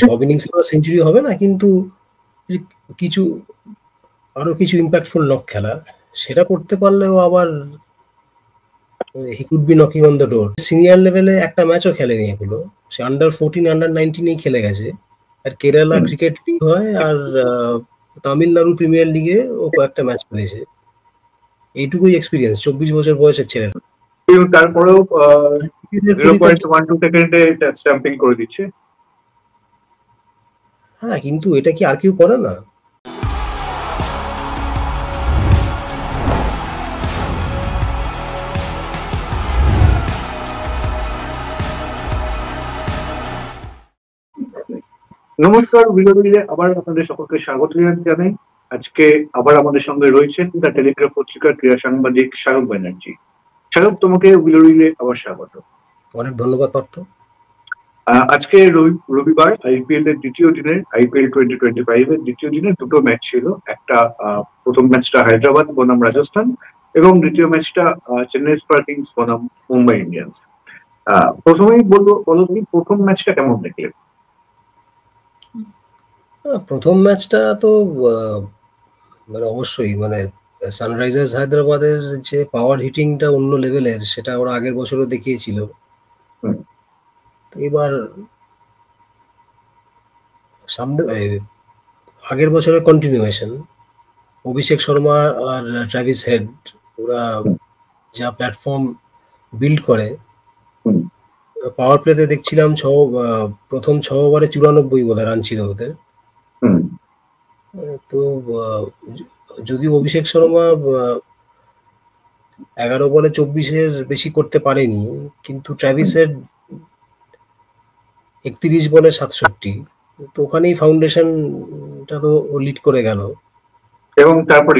সব ইনিংসে সেঞ্চুরি হবে না, কিন্তু কিছু আরো কিছু ইম্প্যাক্টফুল নক খেলা সেটা করতে পারলেও আবার he could be knocking on the door. Senior লেভেলে একটা ম্যাচও খেলেনি এগুলো, সে আন্ডার 14 আন্ডার 19 খেলে গেছে। আর কেরালা ক্রিকেট লিগ হয় আর তামিলনাড়ু প্রিমিয়ার লিগে ও কয়েকটা ম্যাচ খেলেছে। এইটুকুই এক্সপিরিয়েন্স 24 বছর বয়সের ছেলে। তারপরেও 0.12 সেকেন্ডে এটা স্ট্যাম্পিং করে দিচ্ছে। হ্যাঁ, কিন্তু এটা কি আর কেউ করে না? নমস্কার, বিনোদনীতে আবার আপনাদের সকলকে স্বাগত জানাই। আজকে আবার আমাদের সঙ্গে রয়েছেন দ্য টেলিগ্রাফ পত্রিকার ক্রীড়া সাংবাদিক শারদ ব্যানার্জি। শারদ, তোমাকে বিনোদনীতে আবার স্বাগত। অনেক ধন্যবাদ পার্থ। আজকে রবিবার আইপিএল এর দ্বিতীয় দিনের আইপিএল 2025 এর দ্বিতীয় দিনের দুটো ম্যাচ ছিল। একটা প্রথম ম্যাচটা হায়দ্রাবাদ বনাম রাজস্থান এবং দ্বিতীয় ম্যাচটা চেন্নাই সুপার কিংস বনাম মুম্বাই ইন্ডিয়ান্স। প্রথমেই বলো তুমি প্রথম ম্যাচটা কেমন দেখলে? প্রথম ম্যাচটা তো মানে অবশ্যই মানে সানরাইজার্স হায়দ্রাবাদের যে পাওয়ার হিটিংটা অন্য লেভেলের, সেটা ওরা আগের বছরও দেখিয়েছিল। তো এবার সামনে আগের বছরের কন্টিনিউয়েশন, অভিষেক শর্মা আর ট্রাভিস হেড ওরা যা প্ল্যাটফর্ম বিল্ড করে, পাওয়ার প্লেতে দেখছিলাম প্রথম 6 ওভারে 94 বোধহয় রান ছিল ওদের। তো যদিও অভিষেক শর্মা 11 বলে 24-এর বেশি করতে পারেনি, কিন্তু ট্রাভিস হেড 31 বলে 67, তো ওখানেই ফাউন্ডেশনটা তো লিড করে গেল। এবং তারপর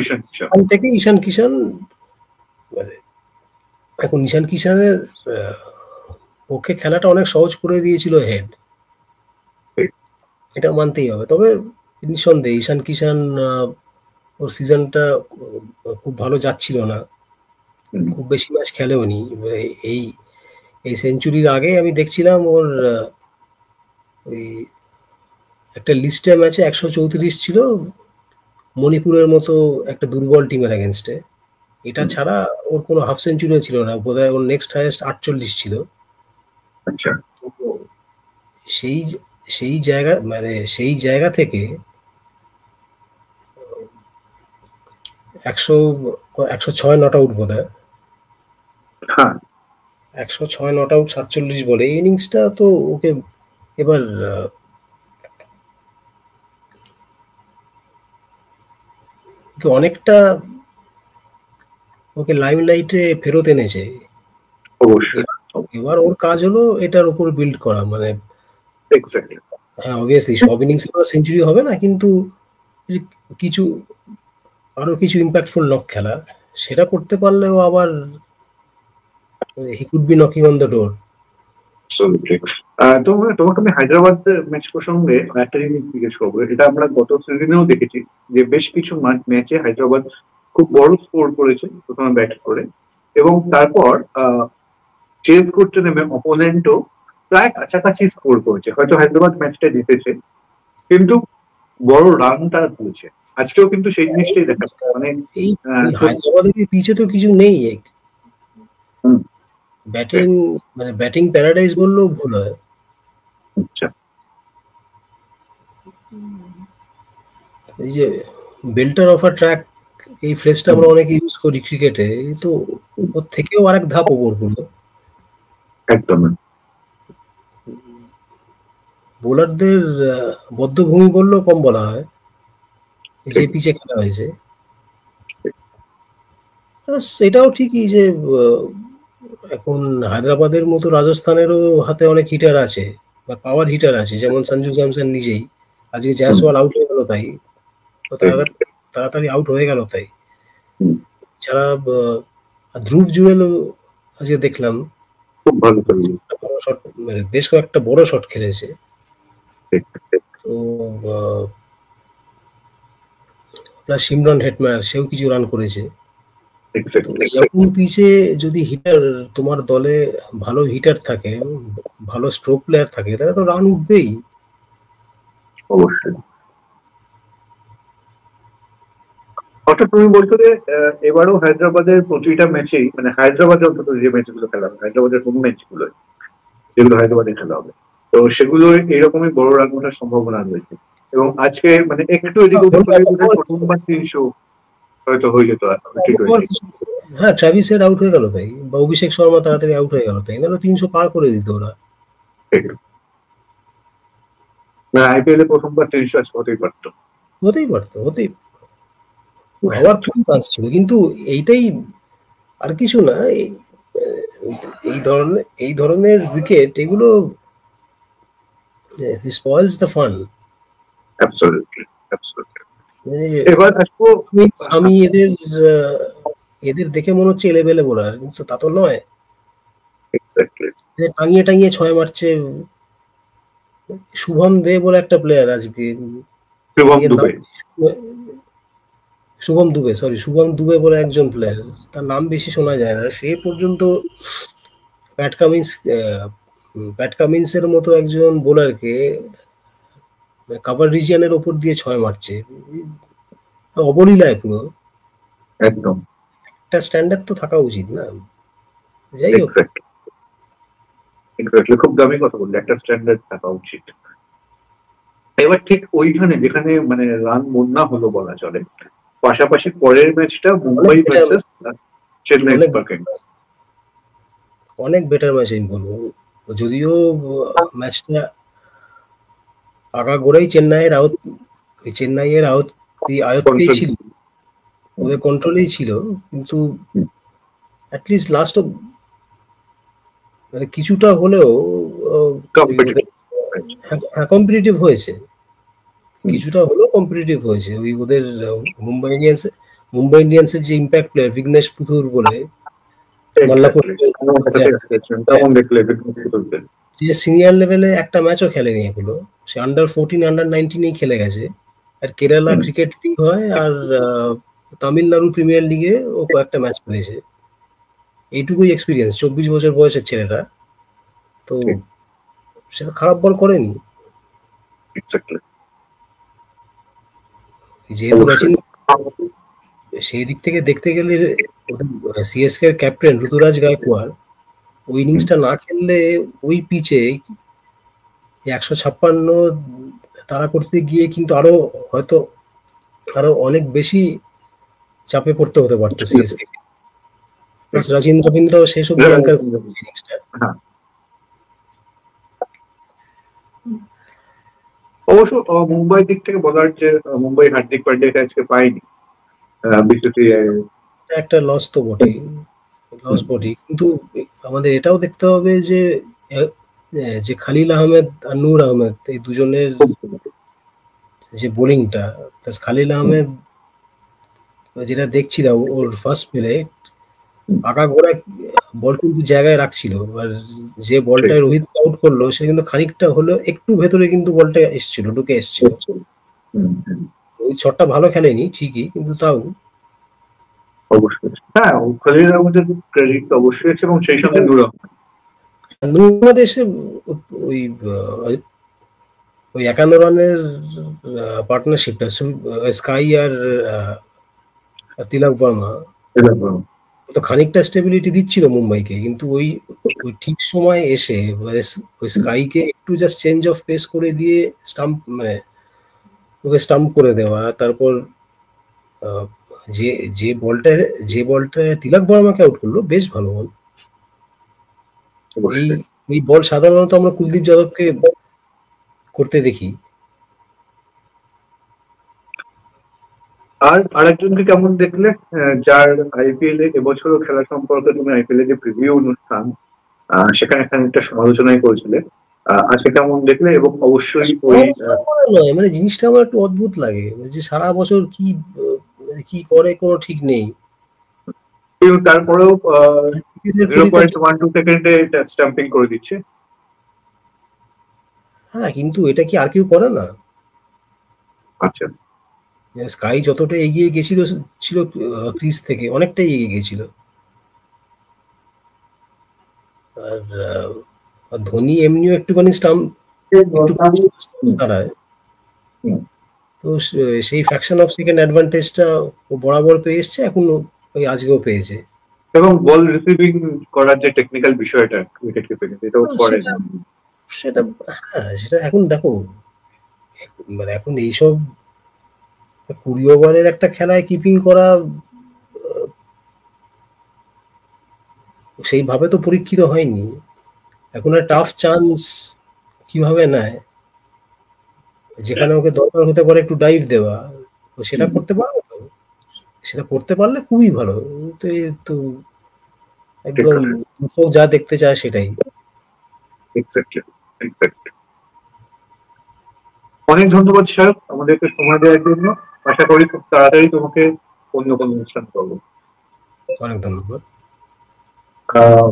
ঈশান কিষান মানে এখন ঈশান কিষানের পক্ষে খেলাটা অনেক সহজ করে দিয়েছিল হেড, এটা মানতেই হবে। তবে নিঃসন্দেহে ঈশান কিষান ওর সিজনটা খুব ভালো যাচ্ছিল না, খুব বেশি ম্যাচ খেলেও নি। এই সেঞ্চুরির আগে আমি দেখছিলাম ওর ওই একটা লিস্টে ম্যাচে 134 ছিল মণিপুরের মতো একটা দুর্বল টিমের এগেনস্টে। এটা ছাড়া ওর কোনো হাফ সেঞ্চুরিও ছিল না, বোধহয় ওর নেক্সট হাইয়েস্ট 48 ছিল। আচ্ছা, সেই জায়গা থেকে 106 নট আউট বোধহয়, 106 নট আউট 47 বলে এই ইনিংসটা তো ওকে এবার অনেকটা ওকে লাইমলাইটে ফেরত এনেছে। এবার ওর কাজ হলো এটার উপর বিল্ড করা, মানে হ্যাঁ অবভিয়াসলি সব ইনিংসে সেঞ্চুরি হবে না, কিন্তু কিছু আরো কিছু ইম্প্যাক্টফুল নক খেলা সেটা করতে পারলেও আবার he could be knocking on the door. তোমাকে আমি হায়দ্রাবাদ ম্যাচ প্রসঙ্গে একটা জিনিস জিজ্ঞেস করবো। এটা আমরা গত সিজনেও দেখেছি যে বেশ কিছু ম্যাচে হায়দ্রাবাদ খুব বড় স্কোর করেছে প্রথমে ব্যাট করে, এবং তারপর চেজ করতে নেমে অপোনেন্টও প্রায় কাছাকাছি স্কোর করেছে। হয়তো হায়দ্রাবাদ ম্যাচটা জিতেছে, কিন্তু বড় রান তারা তুলেছে। আজকেও কিন্তু সেই জিনিসটাই দেখা যাচ্ছে। মানে এই হায়দ্রাবাদের পিছে তো কিছু নেই, ব্যাটিং প্যারাডাইস বললেও ভুল হয়। এই যে বেল্টার অফ আ ট্র্যাক, এই ফ্রেজটা আমরা অনেকে ইউজ করি ক্রিকেটে, তো ওর থেকেও আরেক ধাপ ওপর হলো। একদম বোলারদের বদ্ধভূমি বললেও কম বলা হয় যে পিচে খেলা হয়েছে। সেটাও ঠিকই যে এখন হায়দ্রাবাদের মতো রাজস্থানেরও হাতে অনেক হিটার আছে বা পাওয়ার হিটার আছে, যেমন সঞ্জু স্যামসন নিজেই। আজকে জয়সওয়াল আউট হয়ে গেল, তাই তাড়াতাড়ি আউট হয়ে গেল, তাই ছাড়া ধ্রুব জুরেল আজকে দেখলাম খুব ভালো বেশ কয়েকটা বড় শট খেলেছে। তো প্লাস সিমরন হেটমায়ার, সেও কিছু রান করেছে। এরকম পিচে যদি হিটার তোমার দলে ভালো হিটার থাকে, ভালো স্ট্রোক প্লেয়ার থাকে, তাহলে তো রান উঠবেই। অবশ্যই। অর্থাৎ তুমি বলছো যে এবারও হায়দ্রাবাদের প্রতিটা ম্যাচেই, মানে হায়দ্রাবাদে অন্তত যে ম্যাচগুলো খেলা হবে, হায়দ্রাবাদের হোম ম্যাচগুলো যেগুলো হায়দ্রাবাদে খেলা হবে, তো সেগুলো এরকমই বড় রান ওঠার সম্ভাবনা রয়েছে। এবং আজকে মানে একটু এদিক ওদিক হলে বোধহয় প্রথমবার 300 হয়তো হয়ে যেত T20। হ্যাঁ, ট্রাভিস হেড আউট হয়ে গেল তাই, বা অভিষেক শর্মা তাড়াতাড়ি আউট হয়ে গেল তাই, নাহলে 300 পার করে দিত ওরা। মানে আইপিএল এ প্রথমবার 300 আজকে হতেই পারতো। হতেই পারতো, হওয়ার খুব চান্স ছিল, কিন্তু এইটাই আর কিছু না। এই ধরনের উইকেট এগুলো spoils the fun. Absolutely, absolutely. এবার আসবো। আমি এদের দেখে মনে হচ্ছে এলেবেলে বোলার, কিন্তু তা তো নয়। এক্স্যাক্টলি। টাঙিয়ে টাঙিয়ে ছয় মারছে। শুভম দে বলে একটা প্লেয়ার আজকে, শুভম দুবে। শুভম দুবে বলে একজন প্লেয়ার, তার নাম বেশি শোনা যায় না। সে পর্যন্ত প্যাট কামিন্সের মতো একজন বোলারকে কাভার রিজিয়নের ওপর দিয়ে ছয় মারছে, অবলীলায় পুরো। একদম। একটা স্ট্যান্ডার্ড তো থাকা উচিত না? যাই হোক, এক্স্যাক্টলি, খুব দামি কথা বললে, একটা স্ট্যান্ডার্ড থাকা উচিত। এবার ঠিক ওইখানে যেখানে মানে রান বন্যা হলো বলা চলে, পাশাপাশি পরের ম্যাচটা Mumbai versus Chennai super kings. অনেক বেটার ম্যাচ আমি বলবো। যদিও ম্যাচটা আগাগোড়াই চেন্নাইয়ের আয়ত্তেই ছিল, ওদের কন্ট্রোলেই ছিল, কিন্তু অ্যাটলিস্ট লাস্ট মানে কিছুটা হলেও কম্পিটিটিভ হয়েছে, কিছুটা হলেও কম্পিটিটিভ হয়েছে। ওই ওদের মুম্বাই ইন্ডিয়ান্সের যে ইম্প্যাক্ট প্লেয়ার বিঘ্নেশ পুথুর বলে, মাল্লাপুর, যে সিনিয়র লেভেলে একটা ম্যাচও খেলেনি এগুলো, সে আন্ডার-14 আন্ডার-19 খেলে গেছে। আর কেরালা ক্রিকেট লিগ হয়, আর তামিলনাড়ু প্রিমিয়ার লিগে ও কয়েকটা ম্যাচ খেলেছে। এইটুকুই এক্সপিরিয়েন্স, 24 বছর বয়সের ছেলেটা, তো সেটা খারাপ বল করেনি। যেহেতু সেই দিক থেকে দেখতে গেলে সিএসকে এর ক্যাপ্টেন ঋতুরাজ গায়কোয়াড় ওই ইনিংসটা না খেললে ওই পিচে 156 তাড়া করতে গিয়ে কিন্তু আরো অনেক বেশি চাপে পড়তে হতে পারতো সিএসকে। প্লাস রবীন্দ্র শেষ অব্দি অ্যাঙ্কার ইনিংসটা। অবশ্য মুম্বাই দিক থেকে বলার যে মুম্বাই হার্দিক পান্ডিয়াকে আজকে পায়নি বিসিসিআই, একটা লস তো বটেই, কিন্তু আমাদের এটাও দেখতে হবে যে খালিল আহমেদ আর নূর আহমেদ, এই দুজনের যে বোলিংটা, খালিল আহমেদ যেটা দেখছিলাম ওর ফার্স্ট প্লে আগাগোড়া বল কিন্তু জায়গায় রাখছিল, আর যে বলটা রোহিত আউট করলো সে কিন্তু খানিকটা হলেও একটু ভেতরে কিন্তু বলটা এসছিল, ঢুকে এসছিল। ওই শটটা ভালো খেলেনি ঠিকই, কিন্তু তাও অবশ্যই। হ্যাঁ, খালিল আহমেদের ক্রেডিট অবশ্যই আছে, এবং সেই সঙ্গে নূর আহমেদ এসে ওই 51 রানের পার্টনারশিপটা স্কাই আর তিলক বর্মা তো খানিকটা স্টেবিলিটি দিচ্ছিল মুম্বাইকে, কিন্তু ওই ঠিক সময় এসে ওই স্কাইকে একটু জাস্ট চেঞ্জ অফ পেস করে দিয়ে ওকে স্টাম্প করে দেওয়া। তারপর যে যে বলটা তিলক বর্মাকে আউট করলো, বেশ ভালো বল। এই বল সাধারণত আমরা কুলদীপ যাদবকে করতে দেখি। আর আরেকজনকে কেমন দেখলে, যার আইপিএল এ এবছরও খেলা সম্পর্কে তুমি আইপিএল এ যে প্রিভিউ অনুষ্ঠান সেখানে খানিকটা সমালোচনাই করেছিলে, আজকে কেমন দেখলে? এবং অবশ্যই ওই নয়, মানে জিনিসটা আমার একটু অদ্ভুত লাগে যে সারা বছর কি করে কোনো ঠিক নেই, তারপরেও 0.12 সেকেন্ডে স্টাম্পিং করে দিচ্ছে। হ্যাঁ, কিন্তু এটা কি আর কেউ করে না? আচ্ছা, স্কাই যতটা এগিয়ে গেছিল ছিল ক্রিজ থেকে অনেকটাই এগিয়ে গেছিল। আর ধোনি এমনিও একটুখানি দাঁড়ায়। হুম। তো সেই ফ্র্যাকশন অফ সেকেন্ড অ্যাডভান্টেজটা ও বরাবর পেয়ে এসছে, এখন ওই আজকেও পেয়েছে। এবং বল রিসিভিং করার যে টেকনিক্যাল বিষয়টা উইকেট কিপিং এটাও করেন। সেটা সেটা হ্যাঁ, সেটা এখন দেখো, মানে এখন এইসব ২০ ওভারের একটা খেলায় কিপিং করা সেইভাবে তো পরীক্ষিত হয়নি। এখন টাফ চান্স কিভাবে নেয়, যেখানে ওকে দরকার হতে পারে একটু ডাইভ দেওয়া, তো সেটা হুম, করতে পারবে তো? সেটা করতে পারলে খুবই ভালো। তো এই তো ঠিক একদম কথা। দর্শক যা দেখতে চায় সেটাই। Exactly, exactly. অনেক ধন্যবাদ স্যার আমাদেরকে সময় দেওয়ার জন্য। আশা করি খুব তাড়াতাড়ি তোমাকে অন্য কোনো অনুষ্ঠান করবো। অনেক ধন্যবাদ। আহ